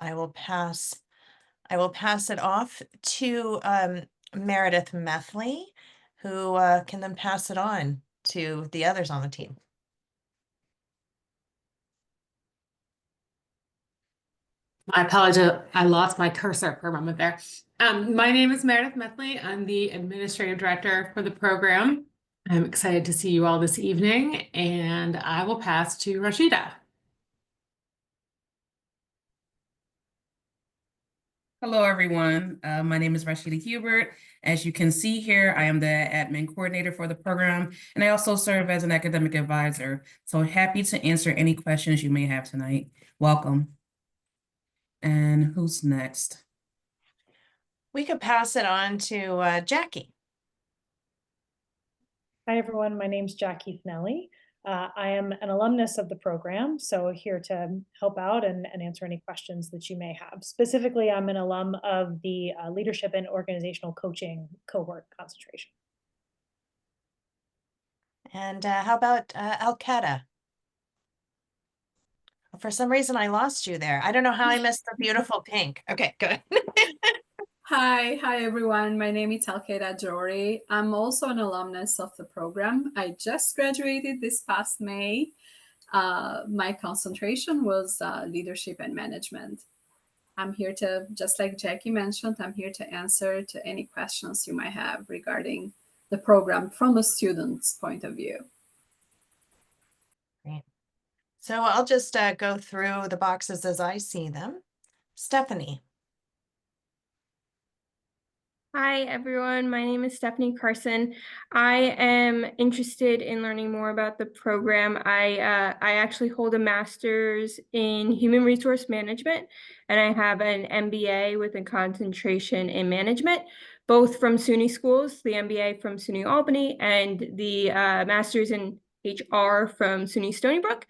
I will pass it off to Meredith Methley, who can then pass it on to the others on the team. I apologize. I lost my cursor for a moment there. My name is Meredith Methley. I'm the Administrative Director for the program. I'm excited to see you all this evening, and I will pass to Rashida. Hello, everyone. My name is Rashida Hubert. As you can see here, I am the admin coordinator for the program, and I also serve as an academic advisor. So happy to answer any questions you may have tonight. Welcome. And who's next? We could pass it on to Jackie. Hi, everyone. My name is Jackie Finelli. I am an alumnus of the program, so here to help out and answer any questions that you may have. Specifically, I'm an alum of the Leadership and Organizational Coaching cohort concentration. And how about Alketa? For some reason, I lost you there. I don't know how I missed the beautiful pink. Okay, good. Hi everyone. My name is Alketa Jory. I'm also an alumnus of the program. I just graduated this past May. My concentration was leadership and management. I'm here to, just like Jackie mentioned, I'm here to answer to any questions you might have regarding the program from a student's point of view. Great. So I'll just go through the boxes as I see them. Stephanie. Hi, everyone. My name is Stephanie Carson. I am interested in learning more about the program. I actually hold a master's in human resource management, and I have an MBA with a concentration in management, both from SUNY schools, the MBA from SUNY Albany, and the master's in HR from SUNY Stony Brook.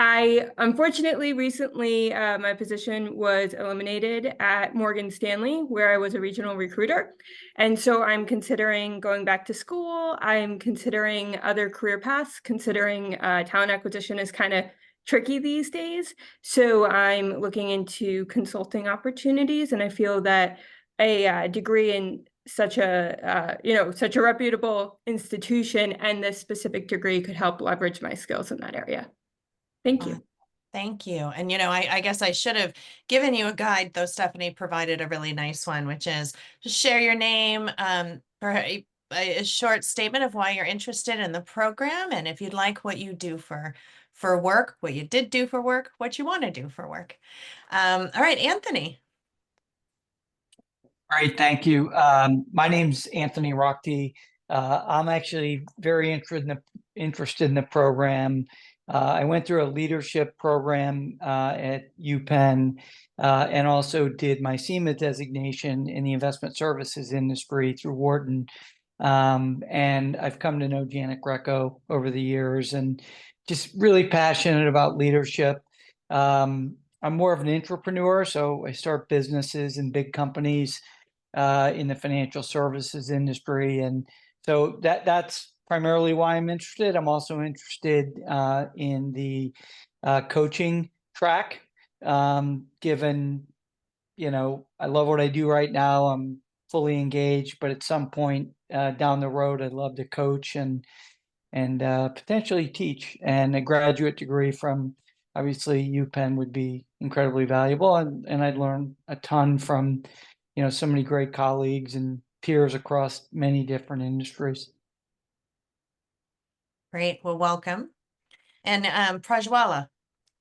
I unfortunately recently, my position was eliminated at Morgan Stanley, where I was a regional recruiter. And so I'm considering going back to school. I'm considering other career paths, considering talent acquisition is kind of tricky these days. So I'm looking into consulting opportunities. And I feel that a degree in such a reputable institution and this specific degree could help leverage my skills in that area. Thank you. Thank you. And, I guess I should have given you a guide, though Stephanie provided a really nice one, which is just share your name, for a short statement of why you're interested in the program. And if you'd like, what you do for work, what you did do for work, what you want to do for work. All right, Anthony. All right, thank you. My name's Anthony Rockty. I'm actually very interested in the program. I went through a leadership program at UPenn and also did my CIMA designation in the investment services industry through Wharton. And I've come to know Janet Greco over the years and just really passionate about leadership. I'm more of an entrepreneur, so I start businesses and big companies in the financial services industry. And so that's primarily why I'm interested. I'm also interested in the coaching track, given, I love what I do right now. I'm fully engaged, but at some point down the road, I'd love to coach and potentially teach. And a graduate degree from obviously UPenn would be incredibly valuable. And I'd learn a ton from, so many great colleagues and peers across many different industries. Great. Well, welcome. And Prajwala,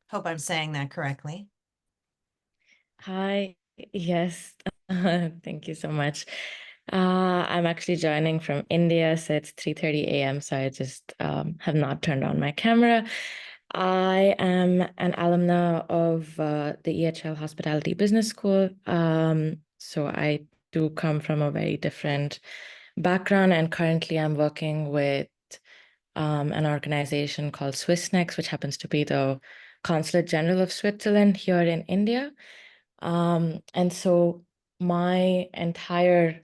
hope I'm saying that correctly. Hi. Yes. Thank you so much. I'm actually joining from India, so it's 3:30 a.m. So I just have not turned on my camera. I am an alumna of the EHL Hospitality Business School. So I do come from a very different background, and currently I'm working with an organization called SwissNext, which happens to be the Consulate General of Switzerland here in India. And so my entire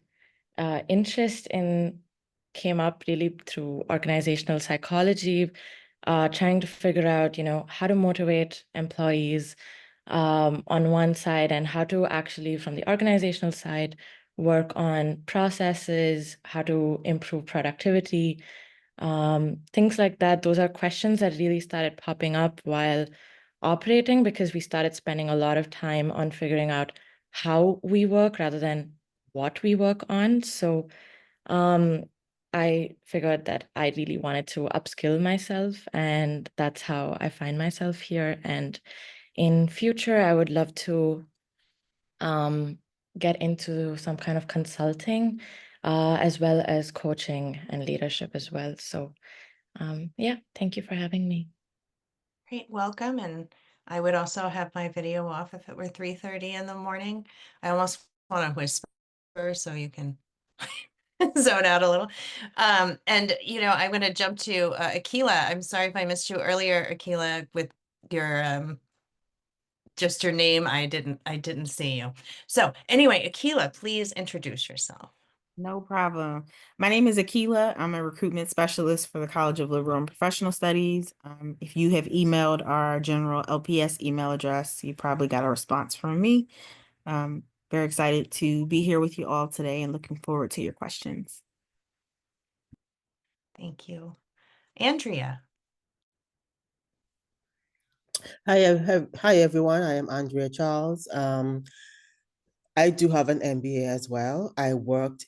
interest came up really through organizational psychology, trying to figure out, how to motivate employees, on one side, and how to actually, from the organizational side, work on processes, how to improve productivity, things like that. Those are questions that really started popping up while operating, because we started spending a lot of time on figuring out how we work rather than what we work on. So I figured that I really wanted to upskill myself, and that's how I find myself here. And in future, I would love to get into some kind of consulting, as well as coaching and leadership as well. So yeah, thank you for having me. Great, welcome. And I would also have my video off if it were 3:30 in the morning. I almost want to whisper so you can zone out a little. And I'm going to jump to Akila. I'm sorry if I missed you earlier, Akila, with your just your name. I didn't see you. So anyway, Akila, please introduce yourself. No problem. My name is Akila. I'm a recruitment specialist for the College of Liberal and Professional Studies. If you have emailed our general LPS email address, you probably got a response from me. Very excited to be here with you all today and looking forward to your questions. Thank you. Andrea. Hi, everyone. I am Andrea Charles. I do have an MBA as well. I worked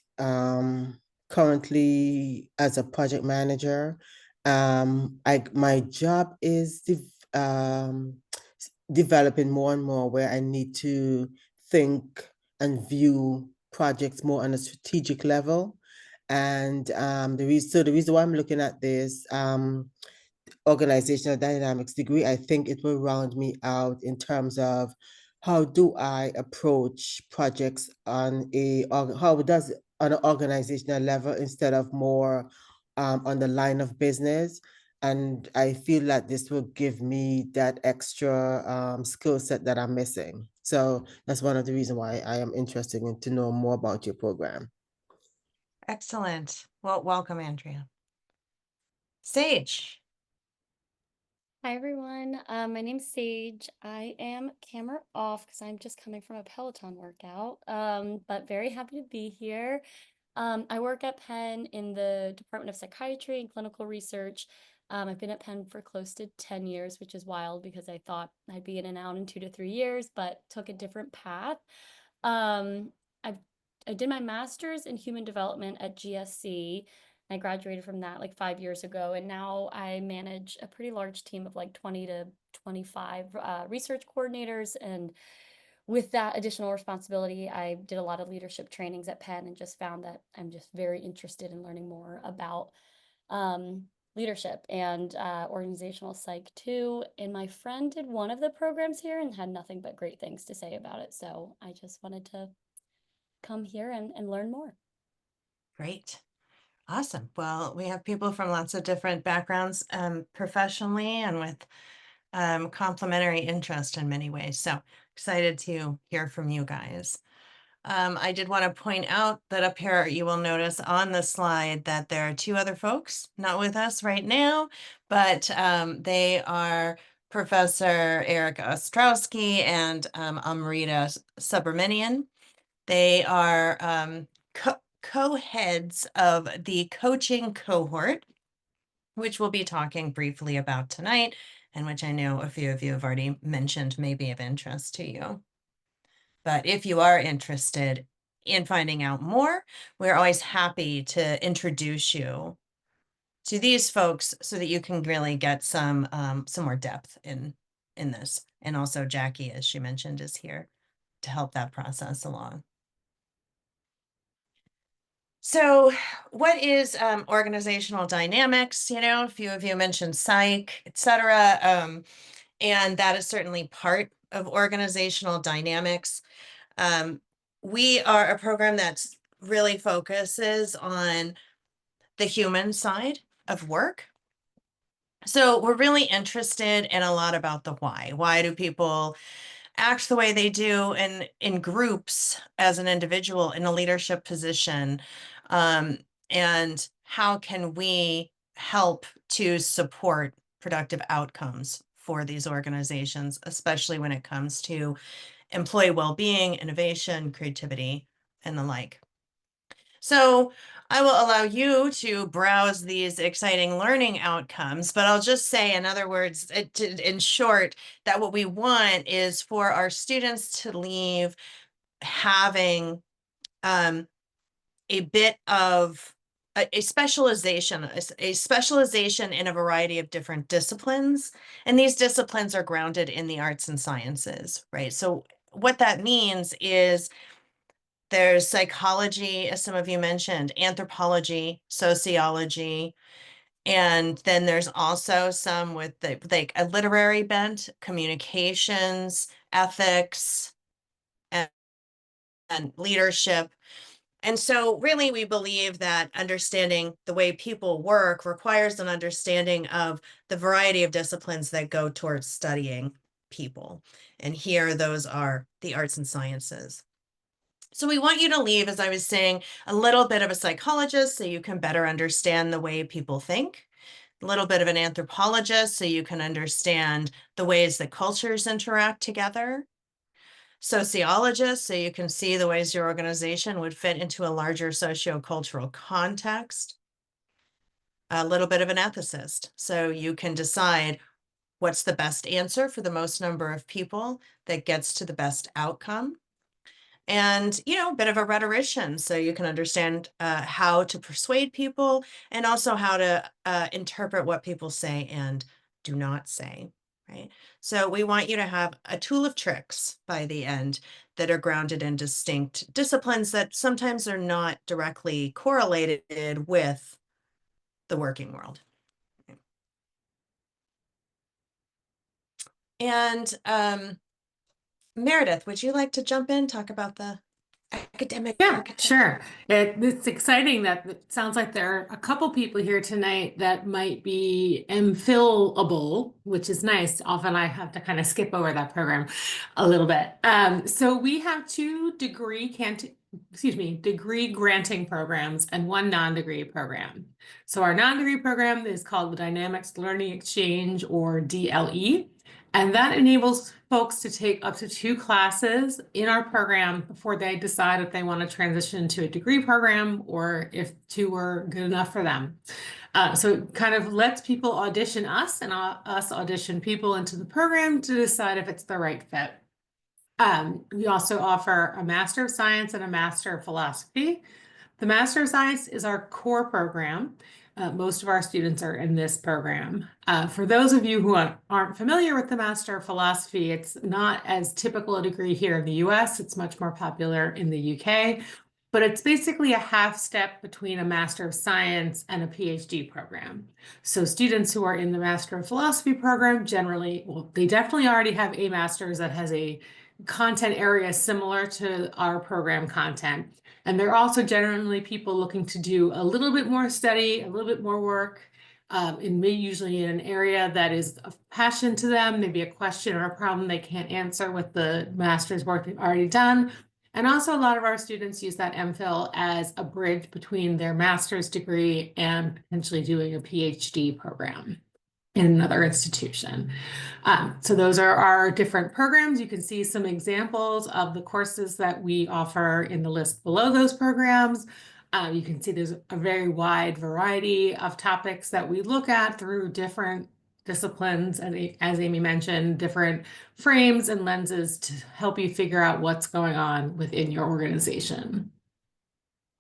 currently as a project manager. My job is developing more and more, where I need to think and view projects more on a strategic level. And the reason why I'm looking at this organizational dynamics degree, I think it will round me out in terms of how do I approach projects on an organizational level instead of more on the line of business. And I feel that this will give me that extra skill set that I'm missing. So that's one of the reasons why I am interested in to know more about your program. Excellent. Well, welcome, Andrea. Sage. Hi everyone, my name's Sage. I am camera off because I'm just coming from a Peloton workout, but very happy to be here. I work at Penn in the Department of Psychiatry and Clinical Research. I've been at Penn for close to 10 years, which is wild because I thought I'd be in and out in 2 to 3 years, but took a different path. I did my master's in human development at GSC. I graduated from that like 5 years ago, and now I manage a pretty large team of like 20 to 25 research coordinators. And with that additional responsibility, I did a lot of leadership trainings at Penn and just found that I'm just very interested in learning more about leadership and organizational psych too. And my friend did one of the programs here and had nothing but great things to say about it. So I just wanted to come here and learn more. Great. Awesome. Well, we have people from lots of different backgrounds, professionally and with complementary interest in many ways. So excited to hear from you guys. I did want to point out that up here, you will notice on the slide that there are 2 other folks not with us right now, but they are Professor Eric Ostrowski and Amrita Subramanian. They are co-heads of the coaching cohort, which we'll be talking briefly about tonight, and which I know a few of you have already mentioned may be of interest to you. But if you are interested in finding out more, we're always happy to introduce you to these folks so that you can really get some more depth in this. And also Jackie, as she mentioned, is here to help that process along. So what is organizational dynamics? A few of you mentioned psych, et cetera. And that is certainly part of organizational dynamics. We are a program that's really focuses on the human side of work. So we're really interested in a lot about the why. Why do people act the way they do in groups as an individual in a leadership position? And how can we help to support productive outcomes for these organizations, especially when it comes to employee well-being, innovation, creativity, and the like. So I will allow you to browse these exciting learning outcomes, but I'll just say, in other words, in short, that what we want is for our students to leave having a bit of a specialization, a specialization in a variety of different disciplines. And these disciplines are grounded in the arts and sciences, right? So what that means is there's psychology, as some of you mentioned, anthropology, sociology, and then there's also some with like a literary bent, communications, ethics, and leadership. And so really we believe that understanding the way people work requires an understanding of the variety of disciplines that go towards studying people. And here those are the arts and sciences. So we want you to leave, as I was saying, a little bit of a psychologist so you can better understand the way people think, a little bit of an anthropologist so you can understand the ways that cultures interact together, sociologist so you can see the ways your organization would fit into a larger sociocultural context, a little bit of an ethicist so you can decide what's the best answer for the most number of people that gets to the best outcome. And, you know, a bit of a rhetorician, so you can understand how to persuade people and also how to interpret what people say and do not say, right? So we want you to have a tool of tricks by the end that are grounded in distinct disciplines that sometimes are not directly correlated with the working world. And Meredith, would you like to jump in, talk about the academic? Yeah, sure. It's exciting that it sounds like there are a couple people here tonight that might be MPhilable, which is nice. Often I have to kind of skip over that program a little bit. So we have two degree granting programs and one non-degree program. So our non-degree program is called the Dynamics Learning Exchange, or DLE. And that enables folks to take up to 2 classes in our program before they decide if they want to transition to a degree program or if 2 were good enough for them. So it kind of lets people audition us and us audition people into the program to decide if it's the right fit. We also offer a Master of Science and a Master of Philosophy. The Master of Science is our core program. Most of our students are in this program. For those of you who aren't familiar with the Master of Philosophy, it's not as typical a degree here in the US. It's much more popular in the UK, but it's basically a half step between a Master of Science and a PhD program. So students who are in the Master of Philosophy program generally, well, they definitely already have a master's that has a content area similar to our program content. And they're also generally people looking to do a little bit more study, a little bit more work, usually in an area that is of passion to them, maybe a question or a problem they can't answer with the master's work they've already done. And also a lot of our students use that MPhil as a bridge between their master's degree and potentially doing a PhD program in another institution. So those are our different programs. You can see some examples of the courses that we offer in the list below those programs. You can see there's a very wide variety of topics that we look at through different disciplines, and as Amy mentioned, different frames and lenses to help you figure out what's going on within your organization.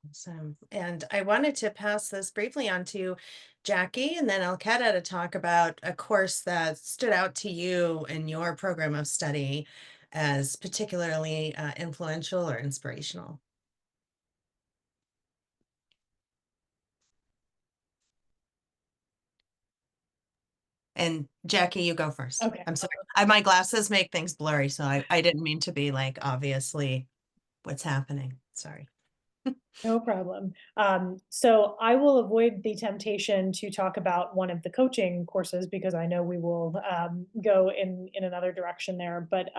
Awesome. And I wanted to pass this briefly on to Jackie and then Alketa to talk about a course that stood out to you in your program of study as particularly influential or inspirational. And Jackie, you go first. Okay. I'm sorry. My glasses make things blurry, so I didn't mean to be like, obviously, what's happening. Sorry. No problem. So I will avoid the temptation to talk about one of the coaching courses because I know we will go in another direction there. But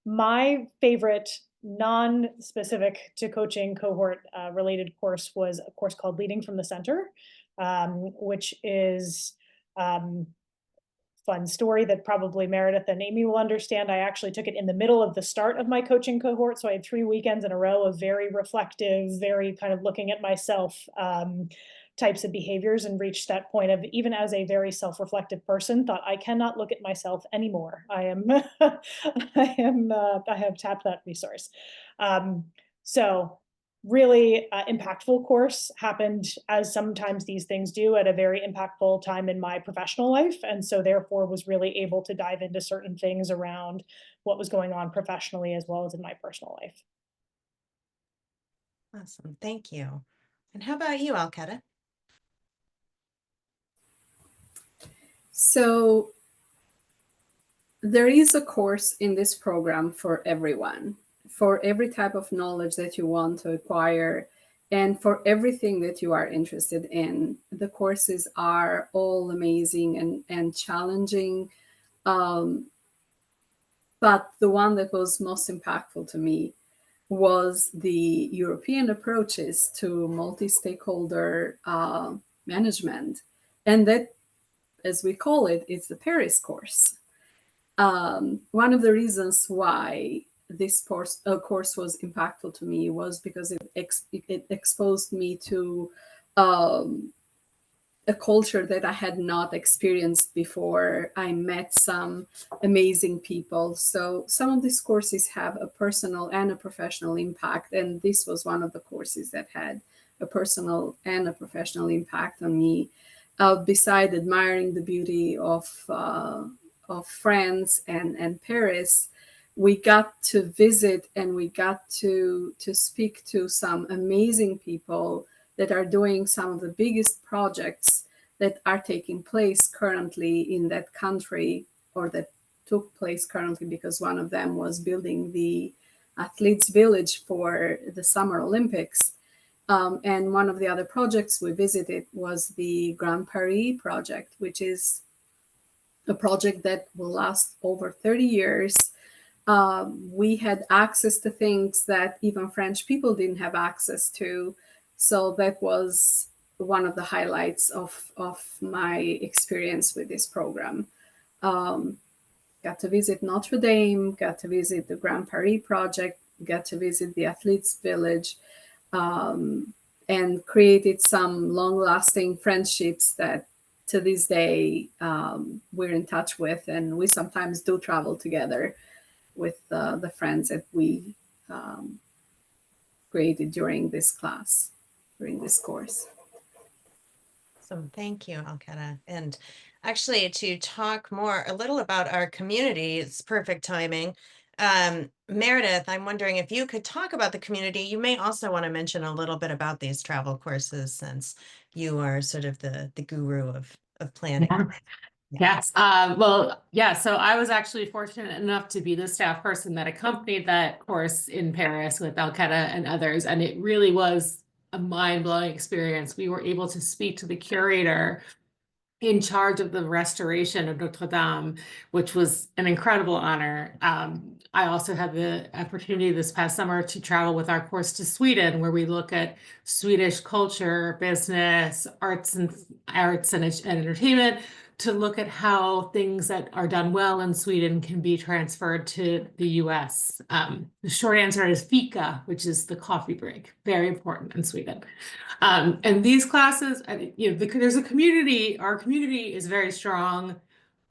my favorite non-specific to coaching cohort related course was a course called Leading from the Center, which is fun story that probably Meredith and Amy will understand. I actually took it in the middle of the start of my coaching cohort. So I had 3 weekends in a row of very reflective, very kind of looking at myself types of behaviors, and reached that point of, even as a very self-reflective person, thought I cannot look at myself anymore. I am, I have tapped that resource. So really impactful course, happened, as sometimes these things do, at a very impactful time in my professional life. And so therefore was really able to dive into certain things around what was going on professionally as well as in my personal life. Awesome. Thank you. And how about you, Alketa? So there is a course in this program for everyone, for every type of knowledge that you want to acquire, and for everything that you are interested in. The courses are all amazing and challenging. But the one that was most impactful to me was the European approaches to multi-stakeholder management. And that, as we call it, is the Paris course. One of the reasons why this course was impactful to me was because it exposed me to a culture that I had not experienced before. I met some amazing people. So some of these courses have a personal and a professional impact, and this was one of the courses that had a personal and a professional impact on me. Beside admiring the beauty of France and Paris, we got to visit and we got to speak to some amazing people that are doing some of the biggest projects that are taking place currently in that country, or that took place currently, because one of them was building the athletes village for the Summer Olympics. And one of the other projects we visited was the Grand Paris project, which is a project that will last over 30 years. We had access to things that even French people didn't have access to. So that was one of the highlights of my experience with this program. Got to visit Notre Dame, got to visit the Grand Paris project, got to visit the athletes village, and created some long-lasting friendships that to this day we're in touch with, and we sometimes do travel together with the friends that we created during this class, during this course. Awesome. Thank you, Alketa. And actually, to talk more a little about our community, it's perfect timing. Meredith, I'm wondering if you could talk about the community. You may also want to mention a little bit about these travel courses, since you are sort of the guru of planning. Yeah. Yeah. Yes. Well, yeah. So I was actually fortunate enough to be the staff person that accompanied that course in Paris with Alketa and others. And it really was a mind-blowing experience. We were able to speak to the curator in charge of the restoration of Notre Dame, which was an incredible honor. I also had the opportunity this past summer to travel with our course to Sweden, where we look at Swedish culture, business, arts and entertainment, to look at how things that are done well in Sweden can be transferred to the US. The short answer is fika, which is the coffee break, very important in Sweden. And these classes, there's a community, our community is very strong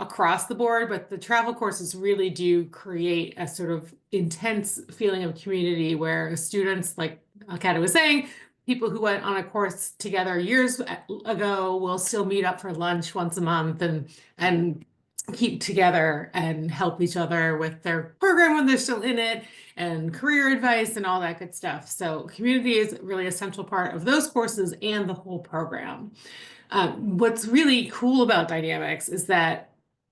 across the board, but the travel courses really do create a sort of intense feeling of community where students, like Alketa was saying, people who went on a course together years ago will still meet up for lunch once a month and keep together and help each other with their program when they're still in it, and career advice and all that good stuff. So community is really a central part of those courses and the whole program. What's really cool about Dynamics is that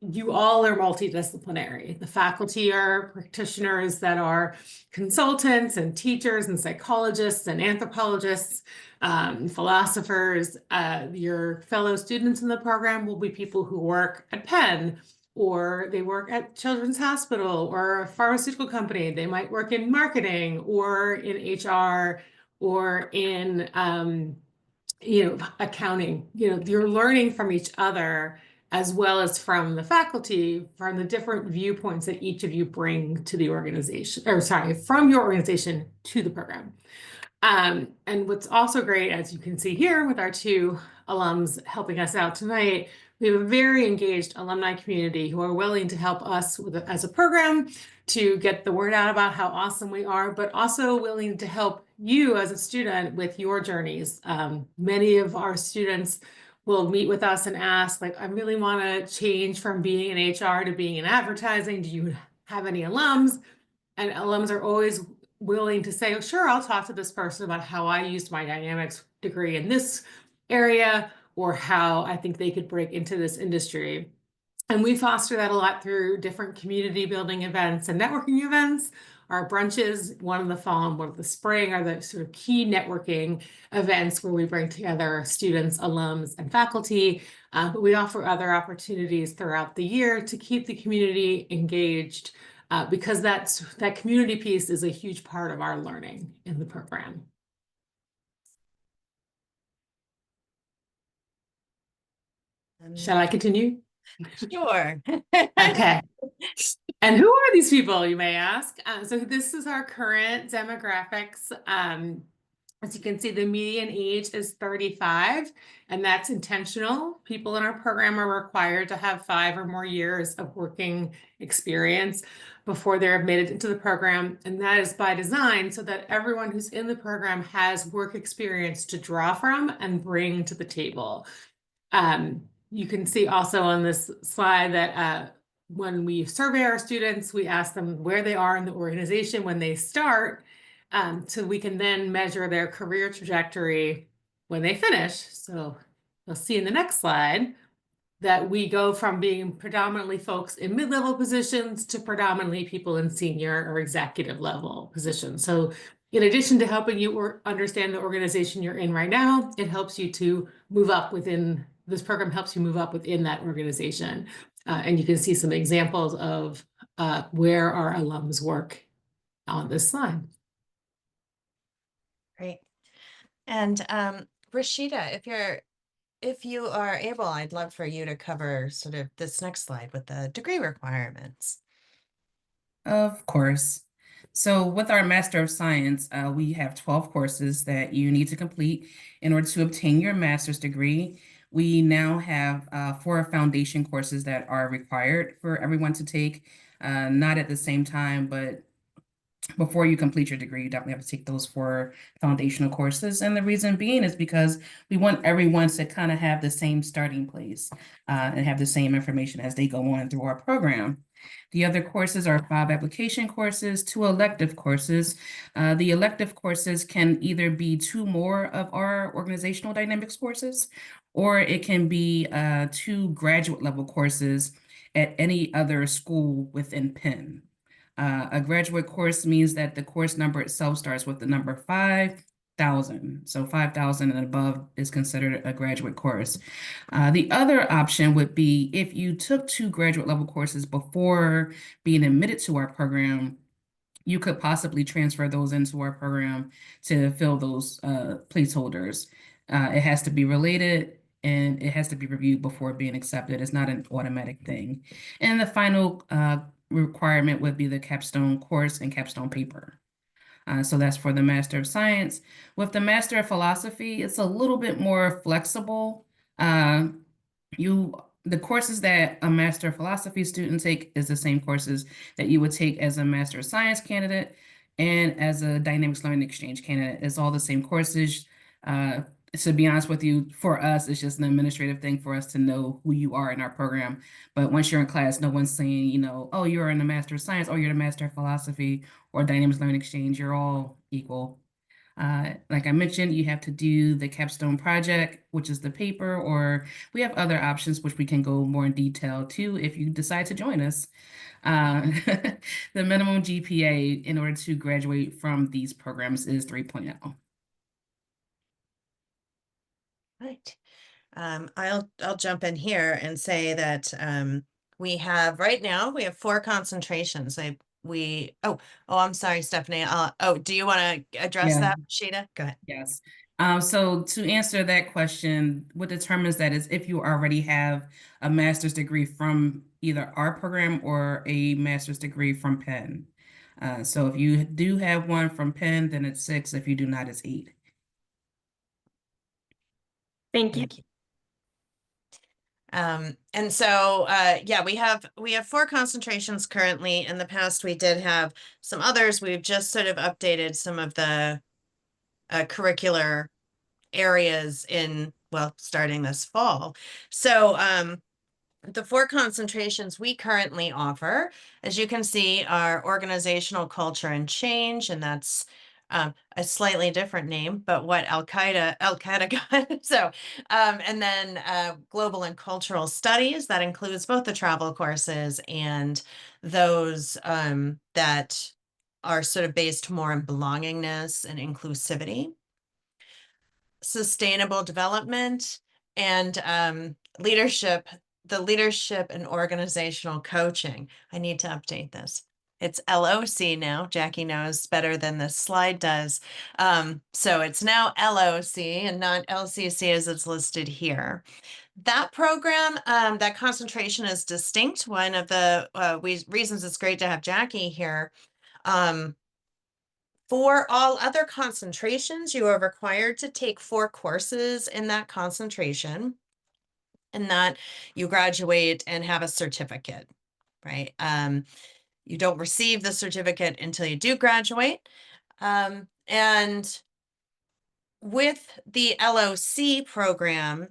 you all are multidisciplinary. The faculty are practitioners that are consultants and teachers and psychologists and anthropologists, philosophers. Your fellow students in the program will be people who work at Penn, or they work at Children's Hospital or a pharmaceutical company. They might work in marketing or in HR or in accounting. You're learning from each other as well as from the faculty, from the different viewpoints that each of you bring to the organization, or sorry, from your organization to the program. And what's also great, as you can see here with our two alums helping us out tonight, we have a very engaged alumni community who are willing to help us with as a program to get the word out about how awesome we are, but also willing to help you as a student with your journeys. Many of our students will meet with us and ask, like, I really want to change from being in HR to being in advertising. Do you have any alums? And alums are always willing to say, oh, sure, I'll talk to this person about how I used my dynamics degree in this area, or how I think they could break into this industry. And we foster that a lot through different community building events and networking events. Our brunches, one in the fall and one in the spring, are the sort of key networking events where we bring together students, alums, and faculty. But we offer other opportunities throughout the year to keep the community engaged, because that community piece is a huge part of our learning in the program. Shall I continue? Sure. Okay. And who are these people, you may ask? So this is our current demographics. As you can see, the median age is 35, and that's intentional. People in our program are required to have 5 or more years of working experience before they're admitted into the program. And that is by design, so that everyone who's in the program has work experience to draw from and bring to the table. You can see also on this slide that when we survey our students, we ask them where they are in the organization when they start, so we can then measure their career trajectory when they finish. So you'll see in the next slide that we go from being predominantly folks in mid-level positions to predominantly people in senior or executive level positions. So in addition to helping you understand the organization you're in right now, it helps you to move up within, this program helps you move up within that organization. And you can see some examples of where our alums work on this slide. Great. And Rashida, if you are able, I'd love for you to cover sort of this next slide with the degree requirements. Of course. So with our Master of Science, we have 12 courses that you need to complete in order to obtain your master's degree. We now have 4 foundation courses that are required for everyone to take, not at the same time, but before you complete your degree, you definitely have to take those 4 foundational courses. And the reason being is because we want everyone to kind of have the same starting place and have the same information as they go on through our program. The other courses are 5 application courses, 2 elective courses. The elective courses can either be 2 more of our organizational dynamics courses, or it can be 2 graduate level courses at any other school within Penn. A graduate course means that the course number itself starts with the number 5,000. So 5,000 and above is considered a graduate course. The other option would be if you took 2 graduate level courses before being admitted to our program, you could possibly transfer those into our program to fill those placeholders. It has to be related, and it has to be reviewed before being accepted. It's not an automatic thing. And the final requirement would be the capstone course and capstone paper. So that's for the Master of Science. With the Master of Philosophy, it's a little bit more flexible. The courses that a Master of Philosophy student take is the same courses that you would take as a Master of Science candidate and as a Dynamics Learning Exchange candidate. It's all the same courses. To be honest with you, for us, it's just an administrative thing for us to know who you are in our program. But once you're in class, no one's saying, you know, oh, you're in the Master of Science, or you're the Master of Philosophy, or Dynamics Learning Exchange. You're all equal. Like I mentioned, you have to do the capstone project, which is the paper, or we have other options which we can go more in detail to if you decide to join us. The minimum GPA in order to graduate from these programs is 3.0. Right. I'll jump in here and say that we have right now we have 4 concentrations. I'm sorry, Stephanie. Do you want to address Yeah. that, Rashida? Go ahead. Yes. So to answer that question, what determines that is if you already have a master's degree from either our program or a master's degree from Penn. So if you do have one from Penn, then it's 6. If you do not, it's 8. Thank you. Thank you. And so, yeah, we have 4 concentrations currently. In the past, we did have some others. We've just sort of updated some of the curricular areas in, well, starting this fall. So, the 4 concentrations we currently offer, as you can see, are organizational culture and change, and that's a slightly different name, but what Al-Qaeda got. So, and then global and cultural studies, that includes both the travel courses and those that are sort of based more on belongingness and inclusivity. Sustainable development and leadership, the leadership and organizational coaching. I need to update this. It's LOC now. Jackie knows better than this slide does. So it's now LOC and not LCC as it's listed here. That program, that concentration is distinct. One of the reasons it's great to have Jackie here. For all other concentrations, you are required to take 4 courses in that concentration, and that you graduate and have a certificate, right? You don't receive the certificate until you do graduate. And with the LOC program,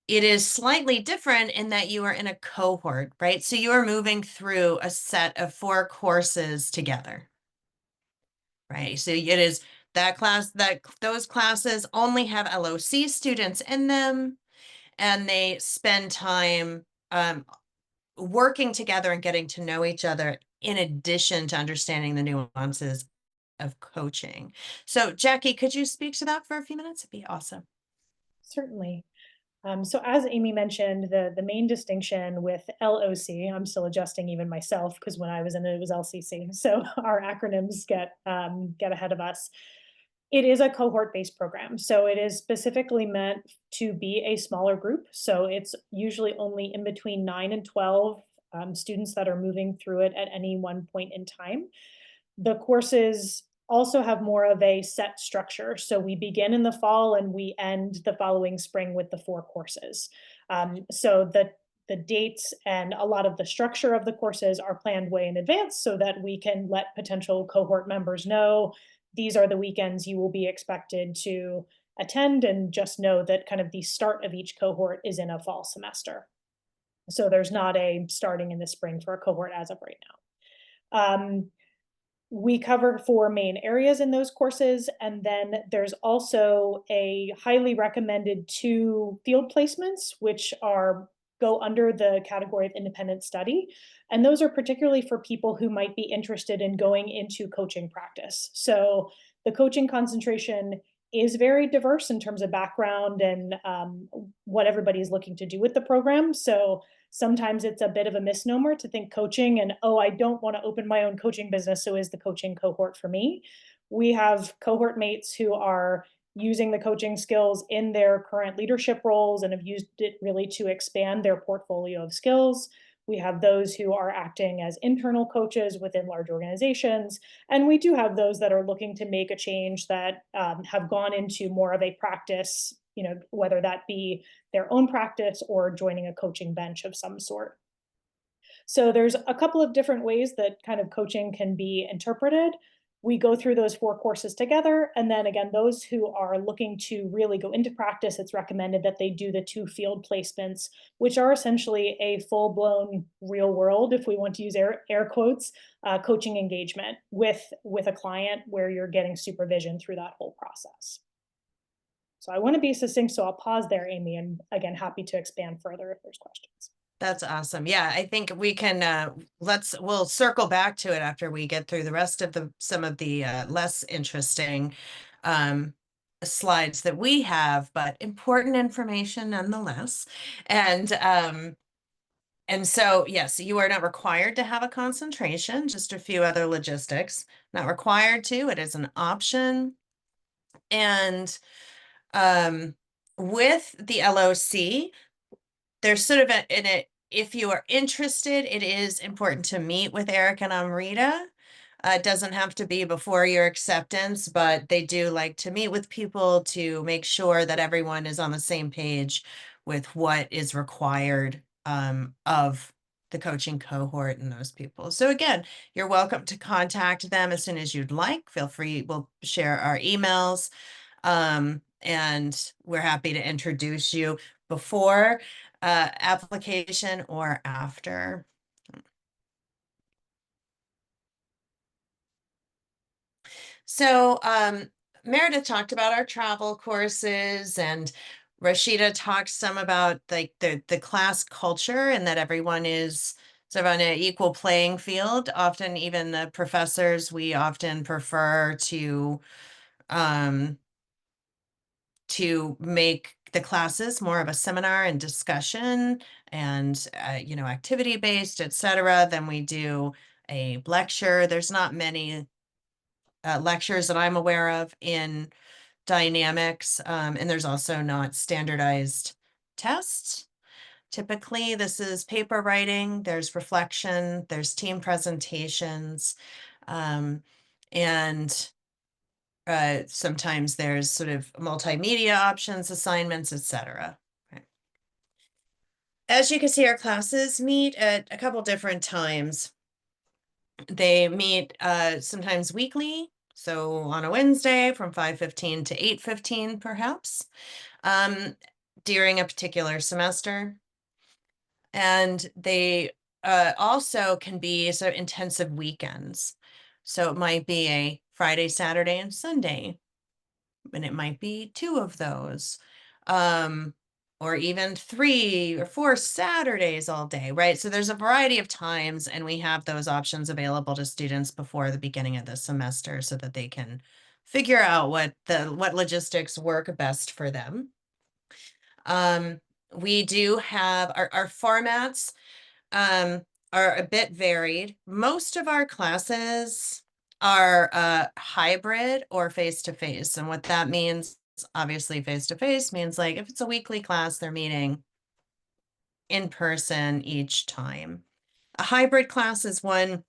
it is slightly different in that you are in a cohort, right? So you are moving through a set of 4 courses together. Right, so it is that class, that those classes only have LOC students in them, and they spend time working together and getting to know each other in addition to understanding the nuances of coaching. So Jackie, could you speak to that for a few minutes? It'd be awesome. Certainly. So as Amy mentioned, the main distinction with LOC, I'm still adjusting even myself because when I was in it, it was LCC. So our acronyms get ahead of us. It is a cohort-based program. So it is specifically meant to be a smaller group. So it's usually only in between 9 and 12 students that are moving through it at any one point in time. The courses also have more of a set structure. So we begin in the fall and we end the following spring with the 4 courses. So the dates and a lot of the structure of the courses are planned way in advance so that we can let potential cohort members know these are the weekends you will be expected to attend, and just know that kind of the start of each cohort is in a fall semester. So there's not a starting in the spring for a cohort as of right now. We cover 4 main areas in those courses, and then there's also a highly recommended 2 field placements, which go under the category of independent study. And those are particularly for people who might be interested in going into coaching practice. So the coaching concentration is very diverse in terms of background and what everybody's looking to do with the program. So sometimes it's a bit of a misnomer to think coaching and, oh, I don't want to open my own coaching business, so is the coaching cohort for me? We have cohort mates who are using the coaching skills in their current leadership roles and have used it really to expand their portfolio of skills. We have those who are acting as internal coaches within large organizations. And we do have those that are looking to make a change that have gone into more of a practice, whether that be their own practice or joining a coaching bench of some sort. So there's a couple of different ways that kind of coaching can be interpreted. We go through those 4 courses together. And then again, those who are looking to really go into practice, it's recommended that they do the 2 field placements, which are essentially a full-blown real world, if we want to use air quotes, coaching engagement with a client where you're getting supervision through that whole process. So I want to be succinct, so I'll pause there, Amy, and again, happy to expand further if there's questions. That's awesome. Yeah, I think we can, we'll circle back to it after we get through the rest of some of the less interesting slides that we have, but important information nonetheless. And so, yes, you are not required to have a concentration, just a few other logistics. Not required to, it is an option. And with the LOC, there's sort of in it, if you are interested, it is important to meet with Eric and Amrita. It doesn't have to be before your acceptance, but they do like to meet with people to make sure that everyone is on the same page with what is required of the coaching cohort and those people. So again, you're welcome to contact them as soon as you'd like. Feel free, we'll share our emails. And we're happy to introduce you before application or after. So Meredith talked about our travel courses, and Rashida talked some about like the class culture and that everyone is sort of on an equal playing field. Often even the professors, we often prefer to make the classes more of a seminar and discussion and you know, activity based, etc., than we do a lecture. There's not many lectures that I'm aware of in dynamics, and there's also not standardized tests. Typically, this is paper writing, there's reflection, there's team presentations, and sometimes there's sort of multimedia options, assignments, etc. As you can see, our classes meet at a couple different times. They meet sometimes weekly, so on a Wednesday from 5:15 to 8:15 perhaps, during a particular semester. And they also can be sort of intensive weekends. So it might be a Friday, Saturday, and Sunday, and it might be 2 of those. Or even 3 or 4 Saturdays all day, right? So there's a variety of times, and we have those options available to students before the beginning of the semester so that they can figure out what logistics work best for them. We do have our formats are a bit varied. Most of our classes are hybrid or face-to-face, and what that means, obviously face-to-face means like if it's a weekly class, they're meeting in person each time. A hybrid class is one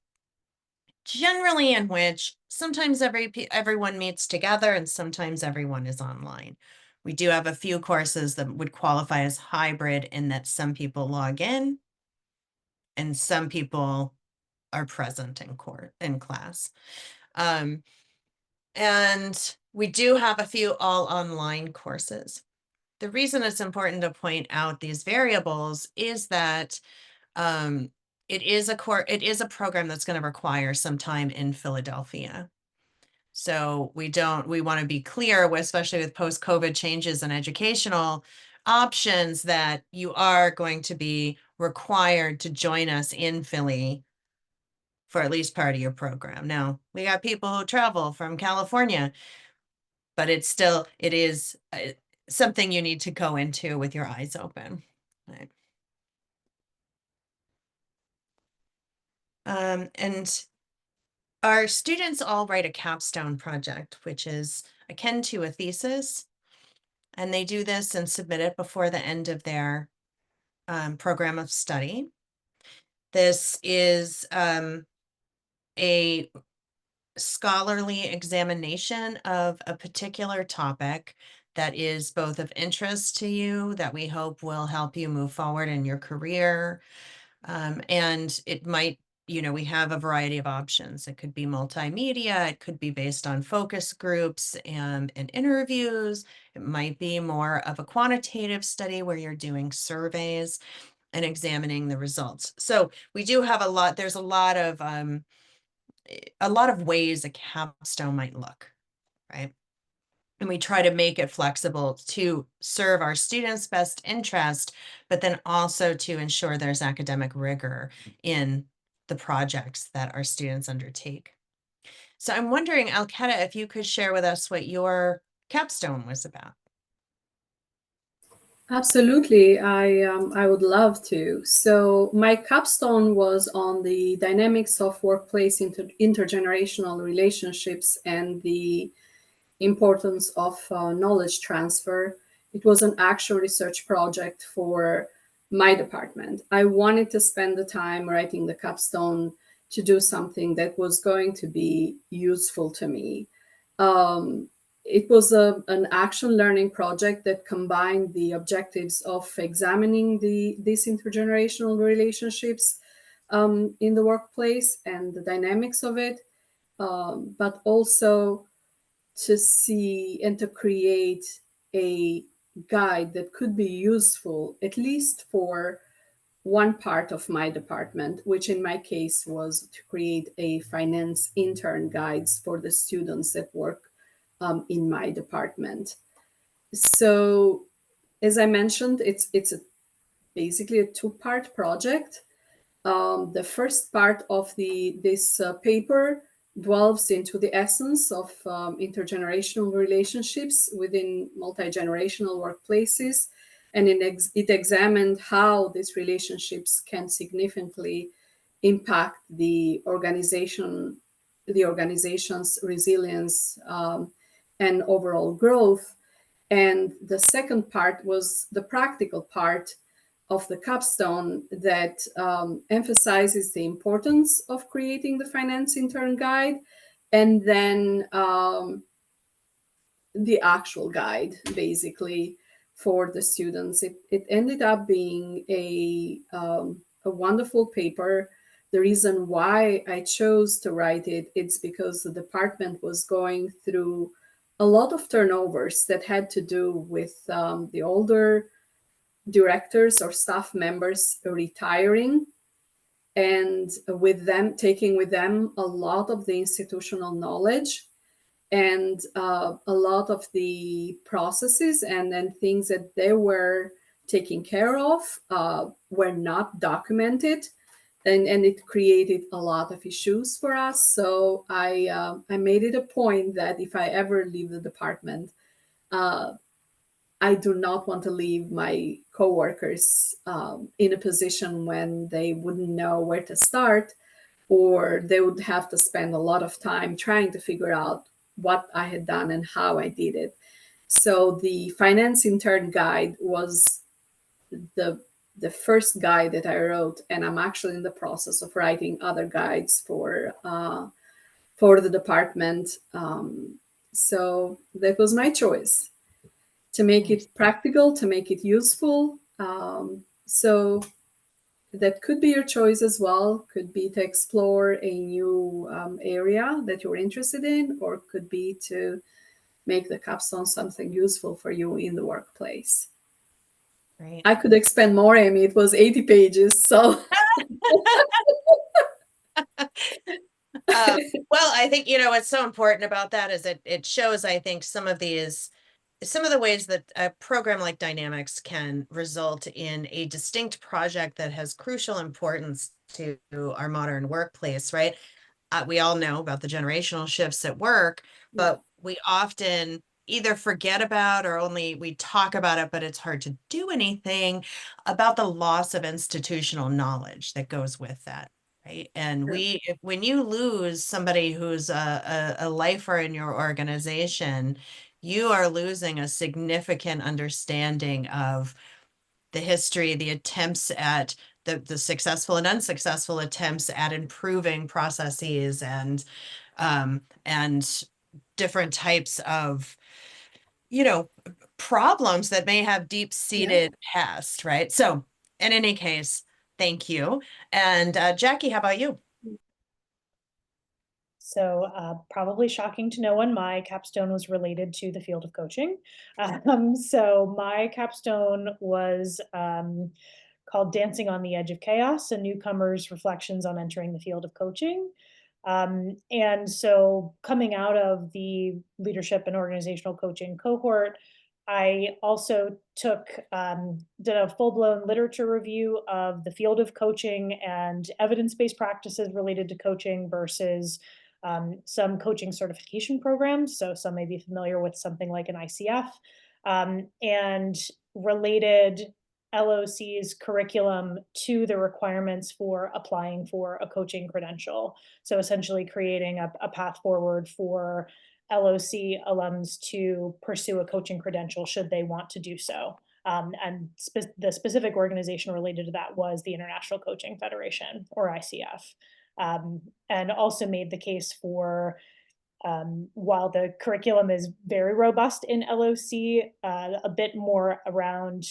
generally in which sometimes everyone meets together and sometimes everyone is online. We do have a few courses that would qualify as hybrid in that some people log in and some people are present in class. And we do have a few all online courses. The reason it's important to point out these variables is that it is a program that's going to require some time in Philadelphia. So we want to be clear, especially with post-COVID changes in educational options, that you are going to be required to join us in Philly for at least part of your program. Now, we got people who travel from California, but it is something you need to go into with your eyes open. Right. And our students all write a capstone project, which is akin to a thesis. And they do this and submit it before the end of their program of study. This is a scholarly examination of a particular topic that is both of interest to you, that we hope will help you move forward in your career. And it might, you know, we have a variety of options. It could be multimedia, it could be based on focus groups and interviews. It might be more of a quantitative study where you're doing surveys and examining the results. So we do have there's a lot of ways a capstone might look, right? And we try to make it flexible to serve our students' best interest, but then also to ensure there's academic rigor in the projects that our students undertake. So I'm wondering, Alketa, if you could share with us what your capstone was about. Absolutely, I would love to. So my capstone was on the dynamics of workplace intergenerational relationships and the importance of knowledge transfer. It was an actual research project for my department. I wanted to spend the time writing the capstone to do something that was going to be useful to me. It was an action learning project that combined the objectives of examining these intergenerational relationships in the workplace and the dynamics of it, but also to see and to create a guide that could be useful, at least for one part of my department, which in my case was to create a finance intern guides for the students that work in my department. So, as I mentioned, it's basically a two-part project. The first part of this paper delves into the essence of intergenerational relationships within multi-generational workplaces, and it examined how these relationships can significantly impact the organization's resilience and overall growth. And the second part was the practical part of the capstone that emphasizes the importance of creating the finance intern guide, and then the actual guide, basically, for the students. It ended up being a wonderful paper. The reason why I chose to write it, it's because the department was going through a lot of turnovers that had to do with the older directors or staff members retiring, and with them taking with them a lot of the institutional knowledge and a lot of the processes and then things that they were taking care of were not documented, and it created a lot of issues for us. So I made it a point that if I ever leave the department, I do not want to leave my coworkers in a position when they wouldn't know where to start, or they would have to spend a lot of time trying to figure out what I had done and how I did it. So the finance intern guide was the first guide that I wrote, and I'm actually in the process of writing other guides for the department. So that was my choice, to make it practical, to make it useful. So that could be your choice as well. Could be to explore a new area that you're interested in, or could be to make the capstone something useful for you in the workplace. Right. I could expand more, Amy. It was 80 pages, so. Well, I think, what's so important about that is that it shows, I think, some of the ways that a program like Dynamics can result in a distinct project that has crucial importance to our modern workplace, right? We all know about the generational shifts at work, but we often either forget about or only we talk about it, but it's hard to do anything about the loss of institutional knowledge that goes with that. Right. And when you lose somebody who's a lifer in your organization, you are losing a significant understanding of the history, the attempts at the successful and unsuccessful attempts at improving processes and different types of, problems that may have deep-seated past, right? So in any case, thank you. And Jackie, how about you? So probably shocking to no one, my capstone was related to the field of coaching. So my capstone was called Dancing on the Edge of Chaos, a newcomer's reflections on entering the field of coaching. And so coming out of the leadership and organizational coaching cohort, I also did a full-blown literature review of the field of coaching and evidence-based practices related to coaching versus some coaching certification programs. So some may be familiar with something like an ICF, and related LOC's curriculum to the requirements for applying for a coaching credential. So essentially creating a path forward for LOC alums to pursue a coaching credential should they want to do so. And the specific organization related to that was the International Coaching Federation, or ICF, and also made the case for, while the curriculum is very robust in LOC, a bit more around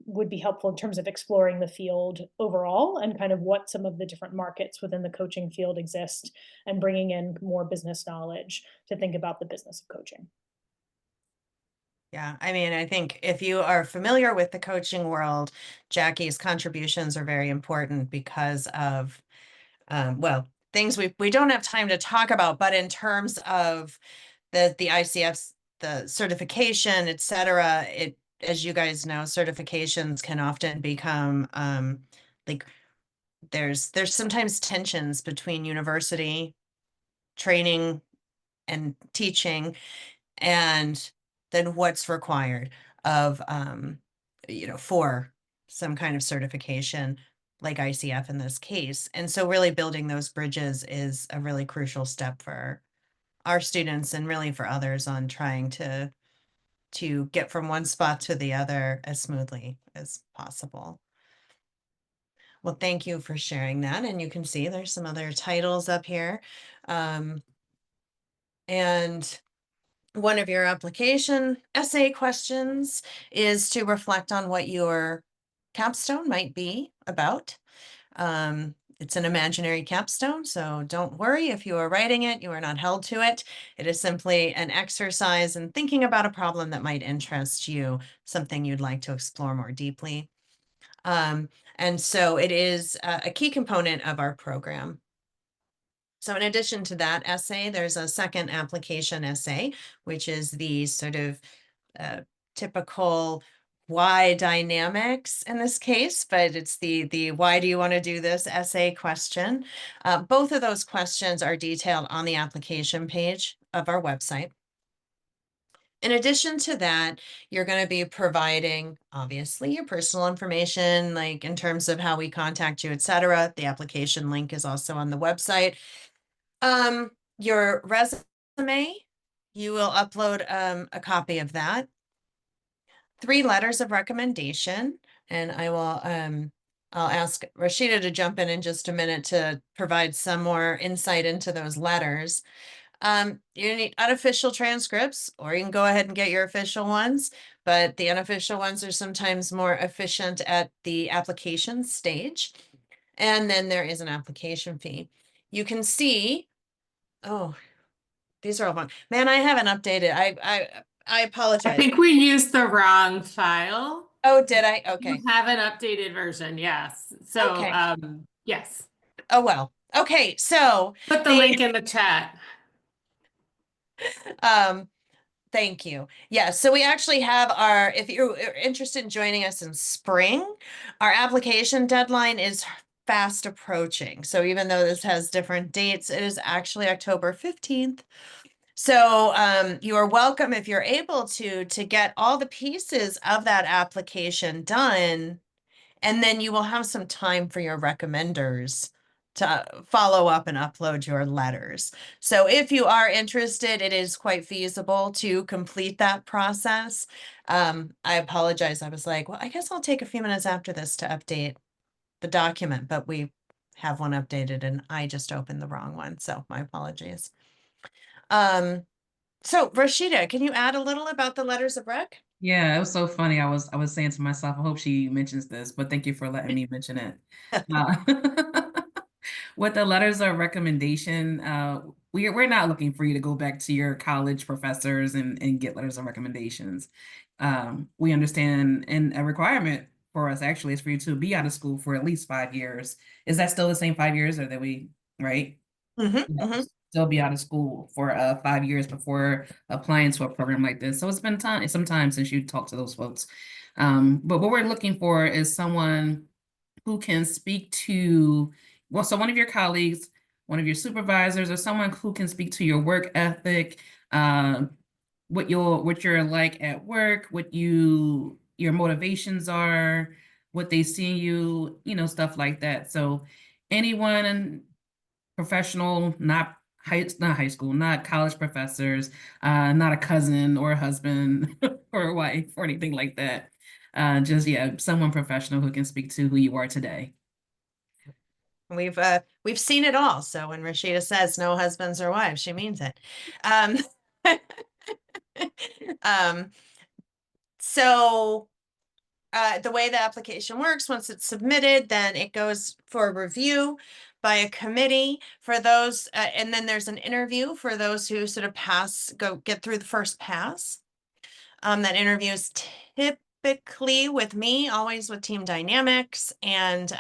would be helpful in terms of exploring the field overall and kind of what some of the different markets within the coaching field exist, and bringing in more business knowledge to think about the business of coaching. Yeah, I mean, I think if you are familiar with the coaching world, Jackie's contributions are very important because of, well, things we don't have time to talk about, but in terms of the ICF's, the certification, et cetera, it, as you guys know, certifications can often become like there's sometimes tensions between university training and teaching and then what's required of you know, for some kind of certification like ICF in this case. And so really building those bridges is a really crucial step for our students and really for others on trying to get from one spot to the other as smoothly as possible. Well, thank you for sharing that. And you can see there's some other titles up here. And one of your application essay questions is to reflect on what your capstone might be about. It's an imaginary capstone, so don't worry if you are writing it, you are not held to it. It is simply an exercise in thinking about a problem that might interest you, something you'd like to explore more deeply. And so it is a key component of our program. So in addition to that essay, there's a second application essay, which is the sort of typical why dynamics in this case, but it's the why do you want to do this essay question. Both of those questions are detailed on the application page of our website. In addition to that, you're going to be providing, obviously, your personal information, like in terms of how we contact you, et cetera. The application link is also on the website. Your resume, you will upload a copy of that. 3 letters of recommendation, and I will I'll ask Rashida to jump in just a minute to provide some more insight into those letters. You need unofficial transcripts, or you can go ahead and get your official ones, but the unofficial ones are sometimes more efficient at the application stage. And then there is an application fee. You can see, oh, these are all fun. Man, I haven't updated. I apologize. I think we used the wrong file. Oh, did I? Okay. You have an updated version, yes. So, Okay. yes. Oh, well. Okay, so Put the link in the chat. thank you. Yeah, so we actually have our, if you're interested in joining us in spring, our application deadline is fast approaching. So even though this has different dates, it is actually October 15th. So you are welcome, if you're able to get all the pieces of that application done, and then you will have some time for your recommenders to follow up and upload your letters. So if you are interested, it is quite feasible to complete that process. I apologize. I was like, well, I guess I'll take a few minutes after this to update the document, but we have one updated and I just opened the wrong one. So my apologies. So Rashida, can you add a little about the letters of rec? Yeah, it was so funny. I was saying to myself, I hope she mentions this, but thank you for letting me mention it. With the letters of recommendation, we're not looking for you to go back to your college professors and get letters of recommendations. We understand, and a requirement for us actually is for you to be out of school for at least 5 years. Is that still the same 5 years, or that we, right? Mm-hmm. Still be out of school for 5 years before applying to a program like this. So it's been some time since you talked to those folks. But what we're looking for is someone who can speak to, well, so one of your colleagues, one of your supervisors, or someone who can speak to your work ethic, what you're like at work, what your motivations are, what they see in you, stuff like that. So anyone professional, not not high school, not college professors, not a cousin or a husband or a wife or anything like that. Just, yeah, someone professional who can speak to who you are today. We've seen it all. So when Rashida says no husbands or wives, she means it. Um, um, so the way the application works, once it's submitted, then it goes for review by a committee for those, and then there's an interview for those who sort of get through the first pass. That interview is typically with me, always with Team Dynamics, and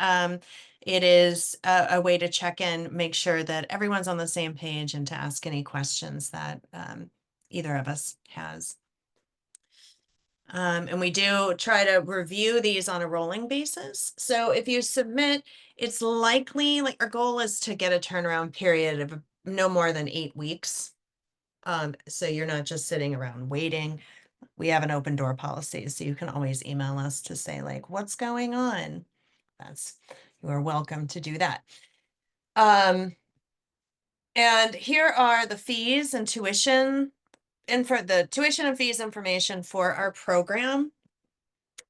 it is a way to check in, make sure that everyone's on the same page, and to ask any questions that either of us has. And we do try to review these on a rolling basis. So if you submit, it's likely, like, our goal is to get a turnaround period of no more than 8 weeks. So you're not just sitting around waiting. We have an open door policy, so you can always email us to say, like, what's going on? You are welcome to do that. And here are the fees and tuition, and for the tuition and fees information for our program.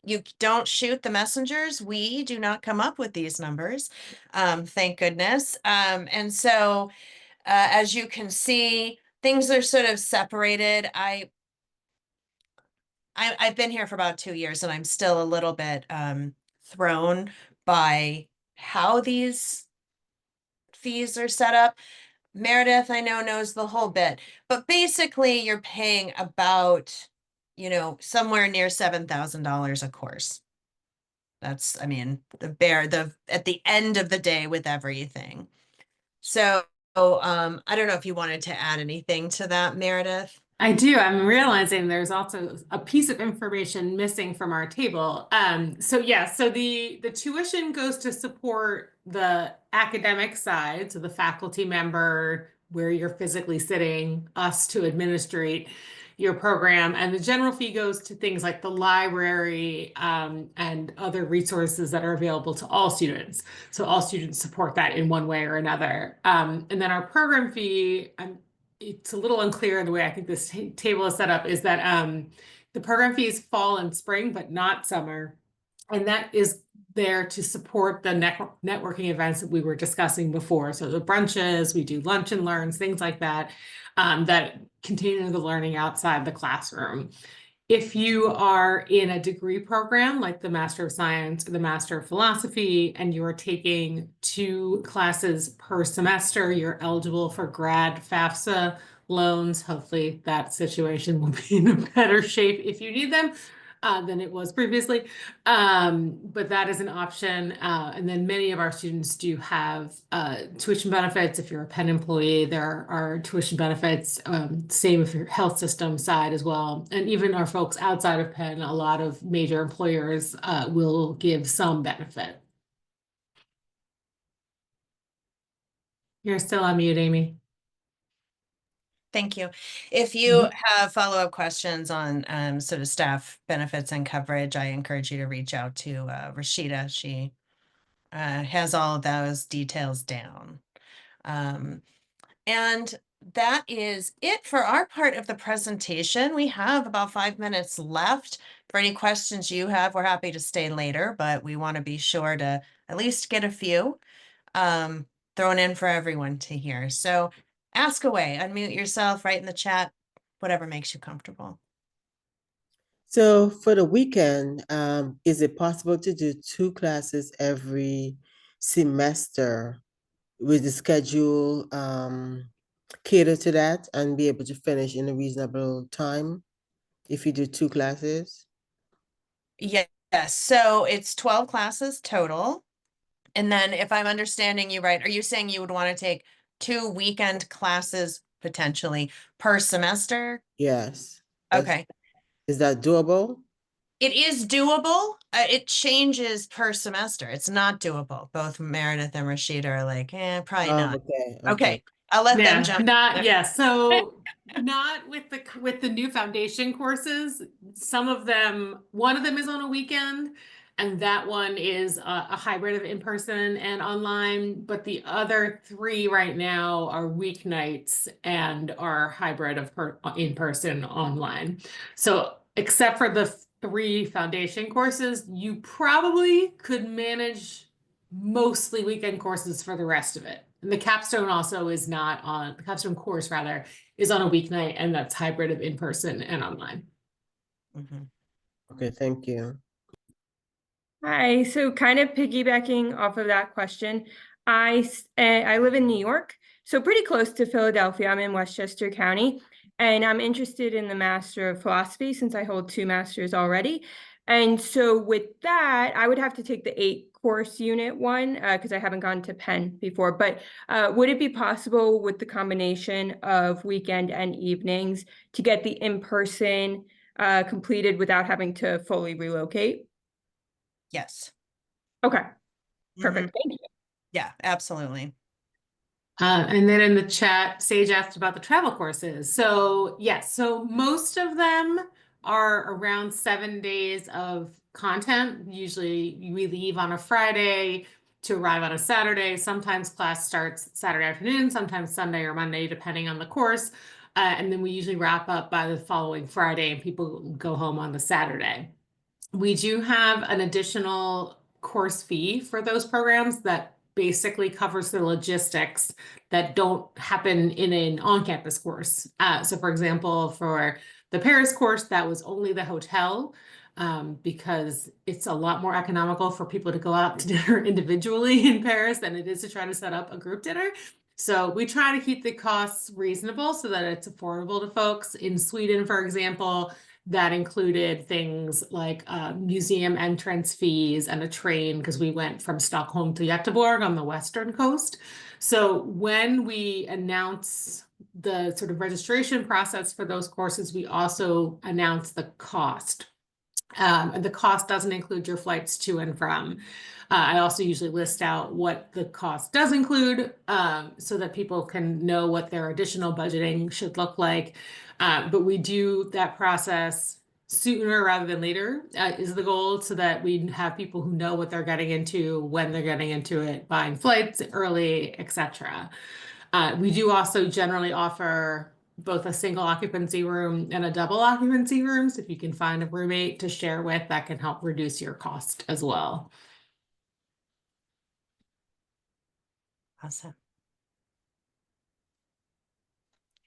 You don't shoot the messengers. We do not come up with these numbers. Thank goodness. And so as you can see, things are sort of separated. I've been here for about 2 years, and I'm still a little bit thrown by how these fees are set up. Meredith, I know, knows the whole bit, but basically you're paying about, somewhere near $7,000 a course. That's, I mean, at the end of the day with everything. So, I don't know if you wanted to add anything to that, Meredith. I do. I'm realizing there's also a piece of information missing from our table. So the tuition goes to support the academic side, so the faculty member where you're physically sitting, us to administrate your program, and the general fee goes to things like the library and other resources that are available to all students. So all students support that in one way or another. And then our program fee, it's a little unclear the way I think this table is set up, is that the program fees fall in spring, but not summer. And that is there to support the networking events that we were discussing before. So the brunches, we do lunch and learns, things like that, that continue the learning outside the classroom. If you are in a degree program like the Master of Science or the Master of Philosophy, and you're taking 2 classes per semester, you're eligible for grad FAFSA loans. Hopefully that situation will be in a better shape if you need them than it was previously. But that is an option. And then many of our students do have tuition benefits. If you're a Penn employee, there are tuition benefits. Same if you're health system side as well. And even our folks outside of Penn, a lot of major employers will give some benefit. You're still on mute, Amy. Thank you. If you have follow-up questions on sort of staff benefits and coverage, I encourage you to reach out to Rashida. She has all of those details down. And that is it for our part of the presentation. We have about 5 minutes left. For any questions you have, we're happy to stay later, but we want to be sure to at least get a few thrown in for everyone to hear. So ask away, unmute yourself, write in the chat, whatever makes you comfortable. So for the weekend, is it possible to do 2 classes every semester with the schedule cater to that and be able to finish in a reasonable time if you do 2 classes? Yes, so it's 12 classes total. And then if I'm understanding you right, are you saying you would want to take 2 weekend classes potentially per semester? Yes. Okay. Is that doable? It is doable. It changes per semester. It's not doable. Both Meredith and Rashida are like, probably not. Okay. I'll let them jump. So not with the new foundation courses. Some of them, one of them is on a weekend. And that one is a hybrid of in-person and online, but the other 3 right now are weeknights and are hybrid of in-person online. So except for the 3 foundation courses, you probably could manage mostly weekend courses for the rest of it. And the capstone also is not on, the capstone course rather, is on a weeknight, and that's hybrid of in-person and online. Mhm. Okay, thank you. Hi, so kind of piggybacking off of that question, I live in New York, so pretty close to Philadelphia. I'm in Westchester County, and I'm interested in the Master of Philosophy since I hold 2 masters already. And so with that, I would have to take the 8-course unit one because I haven't gone to Penn before. But would it be possible with the combination of weekend and evenings to get the in-person completed without having to fully relocate? Yes. Okay, perfect. Mhm. Thank you. Yeah, absolutely. And then in the chat, Sage asked about the travel courses. So yes, so most of them are around 7 days of content. Usually we leave on a Friday to arrive on a Saturday. Sometimes class starts Saturday afternoon, sometimes Sunday or Monday, depending on the course. And then we usually wrap up by the following Friday and people go home on the Saturday. We do have an additional course fee for those programs that basically covers the logistics that don't happen in an on-campus course. So for example, for the Paris course, that was only the hotel because it's a lot more economical for people to go out to dinner individually in Paris than it is to try to set up a group dinner. So we try to keep the costs reasonable so that it's affordable to folks. In Sweden, for example, that included things like museum entrance fees and a train because we went from Stockholm to Göteborg on the western coast. So when we announce the sort of registration process for those courses, we also announce the cost. And the cost doesn't include your flights to and from. I also usually list out what the cost does include so that people can know what their additional budgeting should look like. But we do that process sooner rather than later is the goal so that we have people who know what they're getting into, when they're getting into it, buying flights early, etc. We do also generally offer both a single occupancy room and a double occupancy room. So if you can find a roommate to share with, that can help reduce your cost as well. Awesome.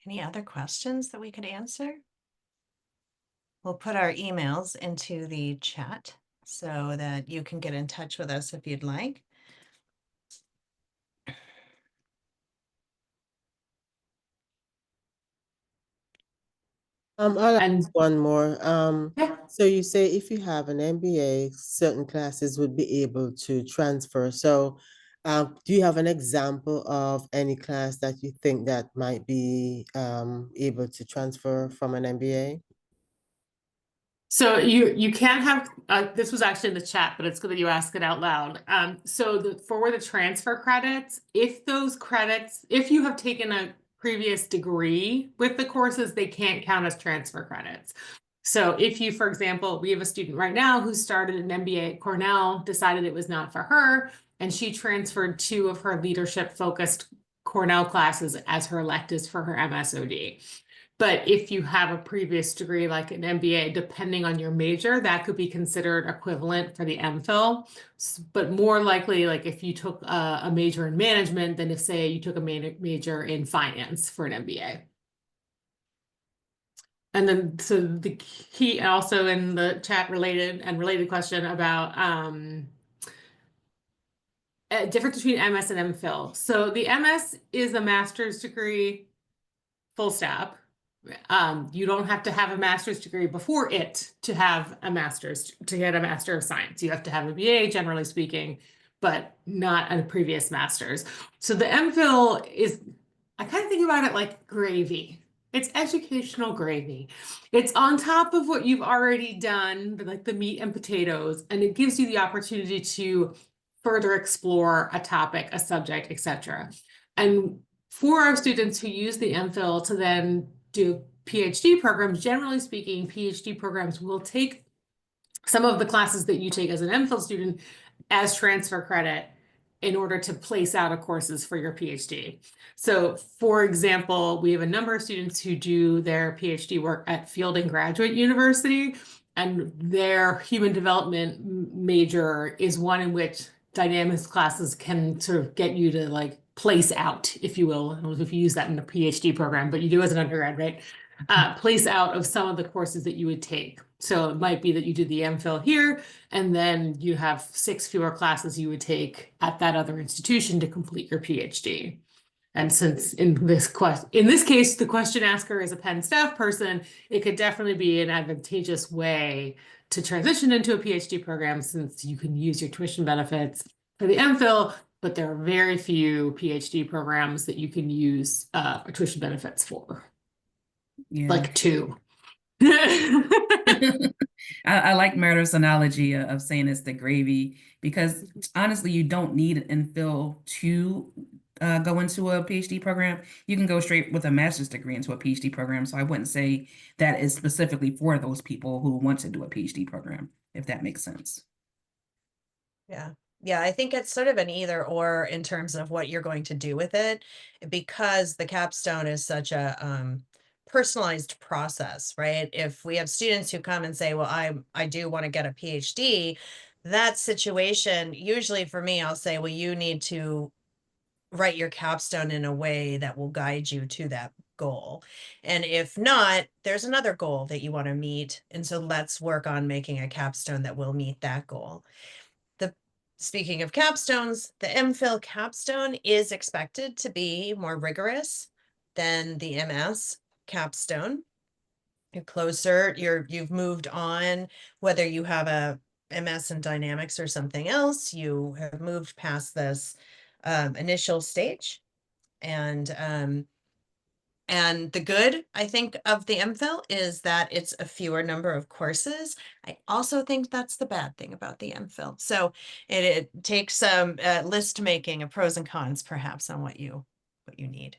Any other questions that we could answer? We'll put our emails into the chat so that you can get in touch with us if you'd like. I'll And ask one more. yeah. So you say if you have an MBA, certain classes would be able to transfer. So, do you have an example of any class that you think that might be able to transfer from an MBA? So you can have this was actually in the chat, but it's good that you ask it out loud. So for the transfer credits, if you have taken a previous degree with the courses, they can't count as transfer credits. So if you, for example, we have a student right now who started an MBA at Cornell, decided it was not for her, and she transferred 2 of her leadership focused Cornell classes as her electives for her MSOD. But if you have a previous degree like an MBA, depending on your major, that could be considered equivalent for the MPhil. But more likely, like if you took a major in management than if, say, you took a major in finance for an MBA. And then, so the key also in the chat related question about difference between MS and MPhil. So the MS is a master's degree, full stop. You don't have to have a master's degree before it to have a master's, to get a Master of Science. You have to have a BA, generally speaking, but not a previous master's. So the MPhil is, I kind of think about it like gravy. It's educational gravy. It's on top of what you've already done, like the meat and potatoes, and it gives you the opportunity to further explore a topic, a subject, etc. And for our students who use the MPhil to then do PhD programs, generally speaking, PhD programs will take some of the classes that you take as an MPhil student as transfer credit in order to place out of courses for your PhD. So for example, we have a number of students who do their PhD work at Fielding Graduate University, and their human development major is one in which dynamics classes can sort of get you to like place out, if you will. I don't know if you use that in a PhD program, but you do as an undergrad, right? Place out of some of the courses that you would take. So it might be that you do the MPhil here, and then you have 6 fewer classes you would take at that other institution to complete your PhD. And since in this case, the question asker is a Penn staff person, it could definitely be an advantageous way to transition into a PhD program, since you can use your tuition benefits for the MPhil, but there are very few PhD programs that you can use tuition benefits for. Yeah. Like 2. I like Meredith's analogy of saying it's the gravy, because honestly, you don't need an MPhil to go into a PhD program. You can go straight with a master's degree into a PhD program. So I wouldn't say that is specifically for those people who want to do a PhD program, if that makes sense. Yeah. Yeah, I think it's sort of an either or in terms of what you're going to do with it, because the capstone is such a personalized process, right? If we have students who come and say, well, I do want to get a PhD, that situation, usually for me, I'll say, well, you need to write your capstone in a way that will guide you to that goal. And if not, there's another goal that you want to meet. And so let's work on making a capstone that will meet that goal. Speaking of capstones, the MPhil capstone is expected to be more rigorous than the MS capstone. You're closer, you've moved on, whether you have a MS in dynamics or something else, you have moved past this initial stage. And the good, I think, of the MPhil is that it's a fewer number of courses. I also think that's the bad thing about the MPhil. So it takes some list making of pros and cons, perhaps, on what you need.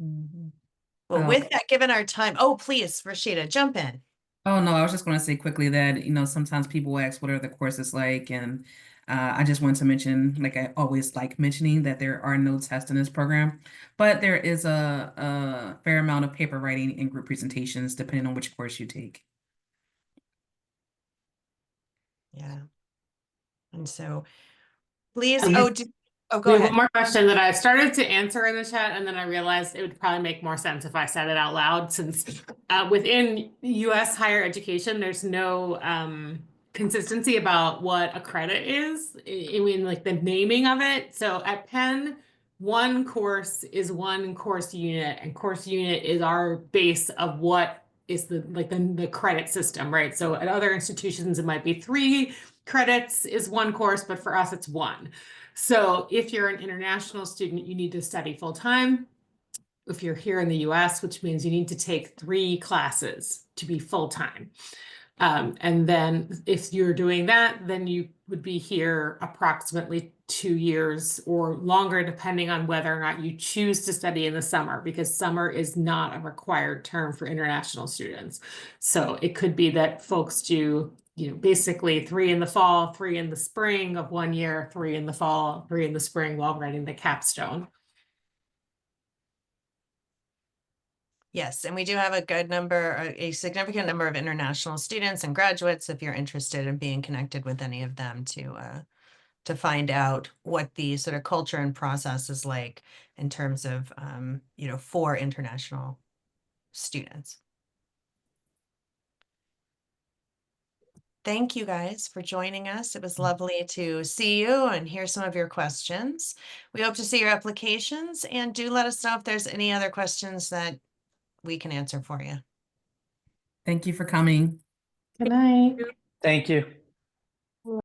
Mhm. Well, Oh. with that, given our time, oh, please, Rashida, jump in. Oh, no, I was just going to say quickly that, sometimes people ask, what are the courses like? And I just want to mention, like I always like mentioning, that there are no tests in this program, but there is a fair amount of paper writing and group presentations, depending on which course you take. Yeah. And so please, And go we have ahead. one more question that I started to answer in the chat, and then I realized it would probably make more sense if I said it out loud, since within US higher education, there's no consistency about what a credit is. I mean, like the naming of it. So at Penn, one course is one course unit, and course unit is our base of what is the credit system, right? So at other institutions, it might be 3 credits is one course, but for us, it's 1. So if you're an international student, you need to study full time. If you're here in the US, which means you need to take 3 classes to be full time. And then if you're doing that, then you would be here approximately 2 years or longer, depending on whether or not you choose to study in the summer, because summer is not a required term for international students. So it could be that folks do basically 3 in the fall, 3 in the spring of 1 year, 3 in the fall, 3 in the spring while writing the capstone. Yes, and we do have a significant number of international students and graduates, if you're interested in being connected with any of them to find out what the sort of culture and process is like in terms of, for international students. Thank you guys for joining us. It was lovely to see you and hear some of your questions. We hope to see your applications, and do let us know if there's any other questions that we can answer for you. Thank you for coming. Good night. Thank you.